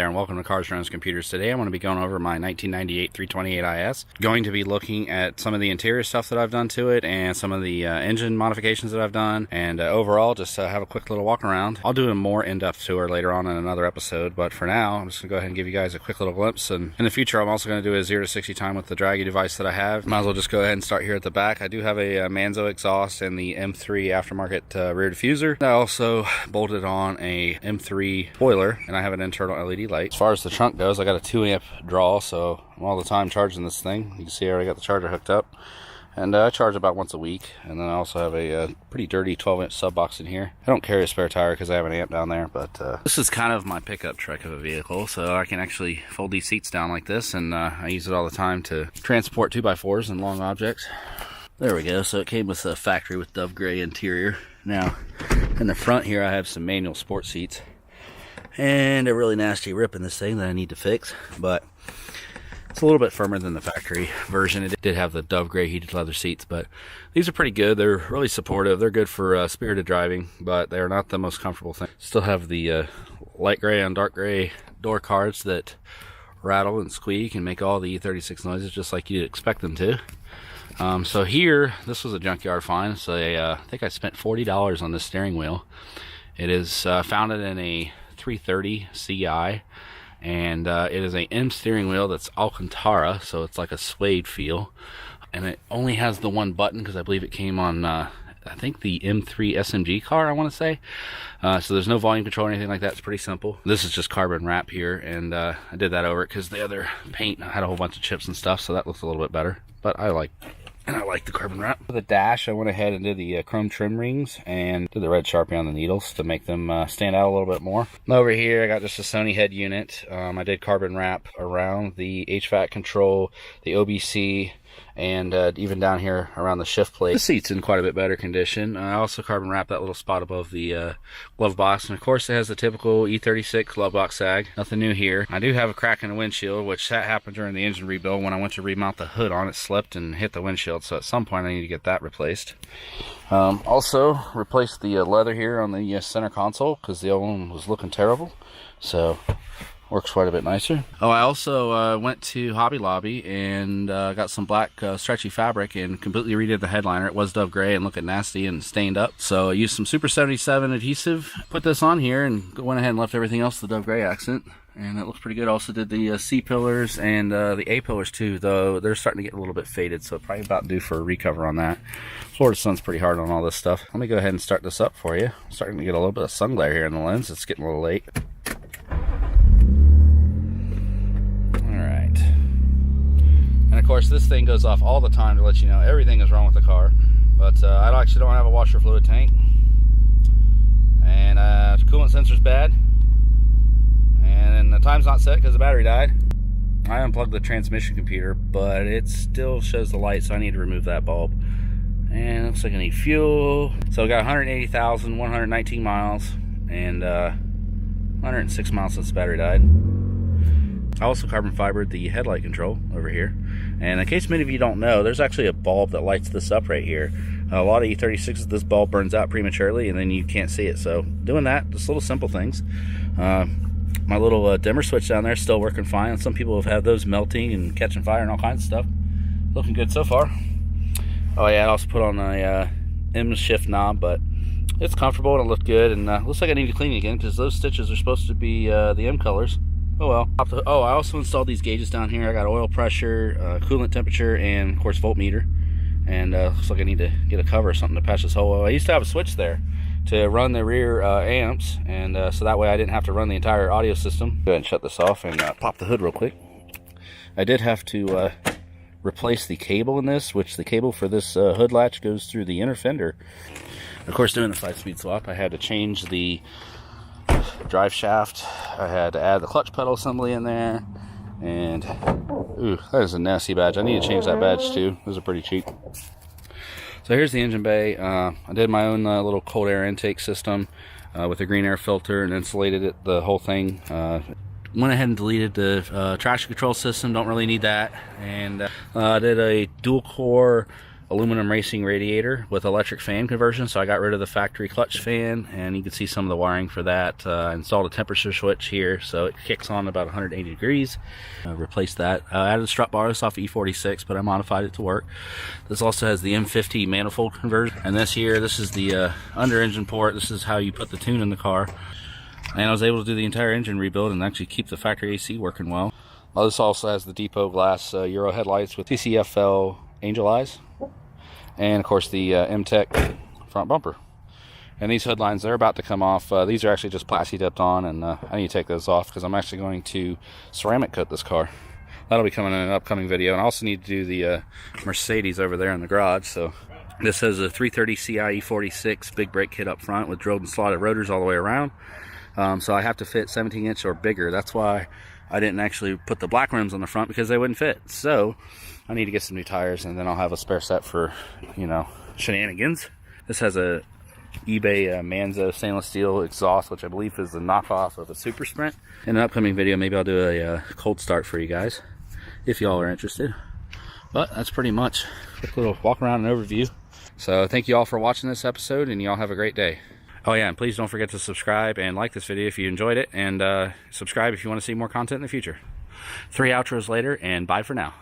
there, and welcome to Cars, Drones, Computers. Today I'm going to be going over my 1998 328 IS. Going to be looking at some of the interior stuff that I've done to it and some of the engine modifications that I've done, and overall just have a quick little walk around. I'll do a more in-depth tour later on in another episode, but for now I'm just going to go ahead and give you guys a quick little glimpse, and in the future I'm also going to do a 0 to 60 time with the draggy device that I have. Might as well just go ahead and start here at the back. I do have a Manzo exhaust and the M3 aftermarket rear diffuser. I also bolted on a M3 spoiler, and I have an internal LED light. As far as the trunk goes, I got a 2 amp draw, so I'm all the time charging this thing. You can see I already got the charger hooked up, and I charge about once a week. And then I also have a pretty dirty 12 inch sub box in here. I don't carry a spare tire because I have an amp down there, but this is kind of my pickup truck of a vehicle, so I can actually fold these seats down like this, and I use it all the time to transport 2x4s and long objects. There we go. So it came with a factory with dove gray interior. Now in the front here I have some manual sport seats and a really nasty rip in this thing that I need to fix, but it's a little bit firmer than the factory version. It did have the dove gray heated leather seats, but these are pretty good. They're really supportive. They're good for spirited driving, but they're not the most comfortable thing. Still have the light gray and dark gray door cards that rattle and squeak and make all the E36 noises just like you'd expect them to. So here, this was a junkyard find. So I think I spent $40 on this steering wheel. It is founded in a 330 CI, and it is a M steering wheel that's Alcantara, so it's like a suede feel, and it only has the one button because I believe it came on I think the M3 SMG car, I want to say. So there's no volume control or anything like that. It's pretty simple. This is just carbon wrap here, and I did that over it because the other paint had a whole bunch of chips and stuff, so that looks a little bit better, but I like the carbon wrap. For the dash, I went ahead and did the chrome trim rings and did the red Sharpie on the needles to make them stand out a little bit more. Over here, I got just a Sony head unit. I did carbon wrap around the HVAC control, the OBC, and even down here around the shift plate. The seat's in quite a bit better condition. I also carbon wrapped that little spot above the glove box, and of course it has the typical E36 glove box sag. Nothing new here. I do have a crack in the windshield, which that happened during the engine rebuild. When I went to remount the hood on it, slipped and hit the windshield, so at some point I need to get that replaced. Also replaced the leather here on the center console because the old one was looking terrible, so works quite a bit nicer. Oh, I also went to Hobby Lobby and got some black stretchy fabric and completely redid the headliner. It was dove gray and looked nasty and stained up, so I used some Super 77 adhesive, put this on here, and went ahead and left everything else the dove gray accent, and it looks pretty good. Also did the C pillars and the A pillars too, though they're starting to get a little bit faded, so probably about due for a recover on that. Florida sun's pretty hard on all this stuff. Let me go ahead and start this up for you. I'm starting to get a little bit of sun glare here in the lens. It's getting a little late. And of course this thing goes off all the time to let you know everything is wrong with the car, but I actually don't have a washer fluid tank, and coolant sensor's bad, and the time's not set because the battery died. I unplugged the transmission computer, but it still shows the light, so I need to remove that bulb. And it looks like I need fuel. So I got 180,119 miles and 106 miles since the battery died. I also carbon fibered the headlight control over here, and in case many of you don't know, there's actually a bulb that lights this up right here. A lot of E36s, this bulb burns out prematurely and then you can't see it, so doing that, just little simple things. My little dimmer switch down there is still working fine. Some people have had those melting and catching fire and all kinds of stuff. Looking good so far. Oh yeah, I also put on a M shift knob, but it's comfortable and it looked good, and looks like I need to clean it again because those stitches are supposed to be the M colors. Oh well. Oh, I also installed these gauges down here. I got oil pressure, coolant temperature, and of course voltmeter. And looks like I need to get a cover or something to patch this hole. I used to have a switch there to run the rear amps, and so that way I didn't have to run the entire audio system. Go ahead and shut this off and pop the hood real quick. I did have to replace the cable in this, which the cable for this hood latch goes through the inner fender. Of course, doing the 5-speed swap, I had to change the drive shaft. I had to add the clutch pedal assembly in there, and ooh, that is a nasty badge. I need to change that badge too. Those are pretty cheap. So here's the engine bay. I did my own little cold air intake system with a green air filter and insulated it, the whole thing. Went ahead and deleted the traction control system. Don't really need that. And I did a dual core aluminum racing radiator with electric fan conversion, so I got rid of the factory clutch fan, and you can see some of the wiring for that. I installed a temperature switch here, so it kicks on about 180 degrees. Replaced that. I added the strut bars off E36, but I modified it to work. This also has the M50 manifold conversion, and this is the under engine port. This is how you put the tune in the car. And I was able to do the entire engine rebuild and actually keep the factory AC working well. This also has the depot glass Euro headlights with TCFL angel eyes, and of course the M-Tech front bumper. And these hood lines, they're about to come off. These are actually just plasti dipped on, and I need to take those off because I'm actually going to ceramic coat this car. That'll be coming in an upcoming video. And I also need to do the Mercedes over there in the garage. So this has a 330 Ci E46 big brake kit up front with drilled and slotted rotors all the way around. So I have to fit 17-inch or bigger. That's why I didn't actually put the black rims on the front, because they wouldn't fit. So I need to get some new tires, and then I'll have a spare set for, you know, shenanigans. This has a eBay Manzo stainless steel exhaust, which I believe is a knockoff of a Super Sprint. In an upcoming video, maybe I'll do a cold start for you guys, if y'all are interested. But that's pretty much a quick little walk around and overview. So thank you all for watching this episode, and y'all have a great day. Oh yeah, and please don't forget to subscribe and like this video if you enjoyed it, and subscribe if you want to see more content in the future. 3 outros later, and bye for now.